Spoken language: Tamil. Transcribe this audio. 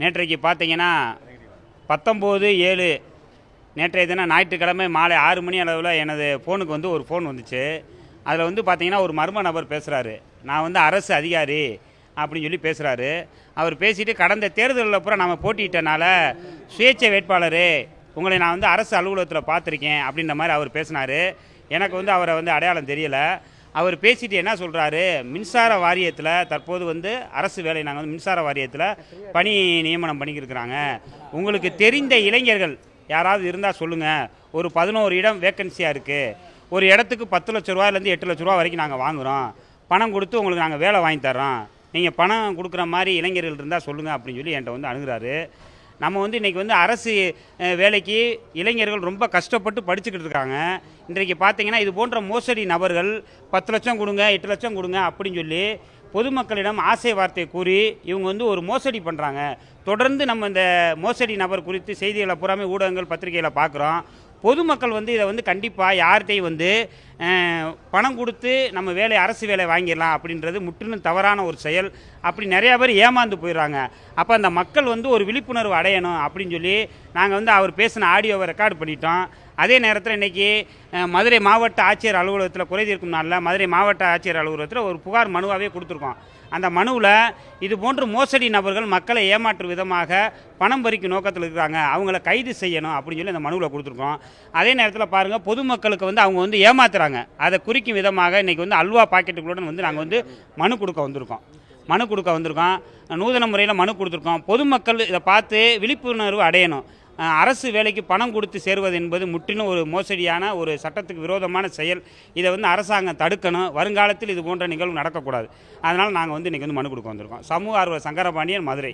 நேற்றைக்கு பார்த்தீங்கன்னா 19/7 நேற்றைய தினம் ஞாயிற்றுக்கிழமை மாலை 6 மணி அளவில் எனது ஃபோனுக்கு வந்து ஒரு ஃபோன் வந்துச்சு. அதில் வந்து பார்த்தீங்கன்னா ஒரு மர்ம நபர் பேசுகிறாரு. நான் வந்து அரசு அதிகாரி அப்படின்னு சொல்லி பேசுகிறாரு. அவர் பேசிட்டு கடந்த தேர்தலில் பூரா நம்ம போட்டியிட்டனால சுயேட்சை வேட்பாளர் உங்களை நான் வந்து அரசு அலுவலகத்தில் பார்த்துருக்கேன் அப்படின்ற மாதிரி அவர் பேசினார். எனக்கு வந்து அவரை வந்து அடையாளம் தெரியலை. அவர் பேசிட்டு என்ன சொல்கிறாரு, மின்சார வாரியத்தில் தற்போது வந்து அரசு வேலை நாங்கள் வந்து மின்சார வாரியத்தில் பணி நியமனம் பண்ணிக்கிருக்கிறாங்க. உங்களுக்கு தெரிந்த இளைஞர்கள் யாராவது இருந்தால் சொல்லுங்கள். ஒரு 11 இடம் வேக்கன்சியாக இருக்குது. ஒரு இடத்துக்கு 10 லட்ச ரூபாயிலேருந்து 8 லட்ச ரூபா வரைக்கும் நாங்கள் வாங்குகிறோம். பணம் கொடுத்து உங்களுக்கு நாங்கள் வேலை வாங்கி தர்றோம். நீங்கள் பணம் கொடுக்குற மாதிரி இளைஞர்கள் இருந்தால் சொல்லுங்கள் அப்படின்னு சொல்லி என்கிட்ட வந்து அணுகிறாரு. நம்ம வந்து இன்றைக்கி வந்து அரசு வேலைக்கு இளைஞர்கள் ரொம்ப கஷ்டப்பட்டு படிச்சுக்கிட்டு இருக்காங்க. இன்றைக்கு பார்த்தீங்கன்னா இது போன்ற மோசடி நபர்கள் 10 லட்சம் கொடுங்க 8 லட்சம் கொடுங்க அப்படின்னு சொல்லி பொதுமக்களிடம் ஆசை வார்த்தை கூறி இவங்க வந்து ஒரு மோசடி பண்ணுறாங்க. தொடர்ந்து நம்ம இந்த மோசடி நபர் குறித்து செய்திகளை பூராமே ஊடகங்கள் பத்திரிகையில் பார்க்குறோம். பொதுமக்கள் வந்து இதை வந்து கண்டிப்பாக யார்கிட்டையும் வந்து பணம் கொடுத்து நம்ம அரசு வேலை வாங்கிடலாம் அப்படின்றது முற்றிலும் தவறான ஒரு செயல். அப்படி நிறையா பேர் ஏமாந்து போயிடுறாங்க. அப்போ அந்த மக்கள் வந்து ஒரு விழிப்புணர்வு அடையணும் அப்படின்னு சொல்லி நாங்கள் வந்து அவர் பேசின ஆடியோவை ரெக்கார்டு பண்ணிட்டோம். அதே நேரத்தில் இன்றைக்கி மதுரை மாவட்ட ஆட்சியர் அலுவலகத்தில் குறை தீர்க்கும் நாளில் மதுரை மாவட்ட ஆட்சியர் அலுவலகத்தில் ஒரு புகார் மனுவாகவே கொடுத்துருக்கோம். அந்த மனுவில் இது போன்று மோசடி நபர்கள் மக்களை ஏமாற்றும் விதமாக பணம் பறிக்கும் நோக்கத்தில் இருக்கிறாங்க, அவங்கள கைது செய்யணும் அப்படின்னு சொல்லி அந்த மனுவில் கொடுத்துருக்கோம். அதே நேரத்தில் பாருங்கள், பொதுமக்களுக்கு வந்து அவங்க வந்து ஏமாத்துறாங்க. அதை குறிக்கும் விதமாக இன்றைக்கி வந்து அல்வா பாக்கெட்டுகளுடன் வந்து நாங்கள் வந்து மனு கொடுக்க வந்திருக்கோம். நூதன முறையில் மனு கொடுத்துருக்கோம். பொதுமக்கள் இதை பார்த்து விழிப்புணர்வு அடையணும். அரசு வேலைக்கு பணம் கொடுத்து சேருவது என்பது முற்றிலும் ஒரு மோசடியான ஒரு சட்டத்துக்கு விரோதமான செயல். இதை வந்து அரசாங்கம் தடுக்கணும். வருங்காலத்தில் இது போன்ற நிகழ்வு நடக்கக்கூடாது. அதனால் நாங்கள் வந்து இன்றைக்கி வந்து மனு கொடுக்க வந்திருக்கோம். சமூக ஆர்வலர் சங்கரபாண்டியன், மதுரை.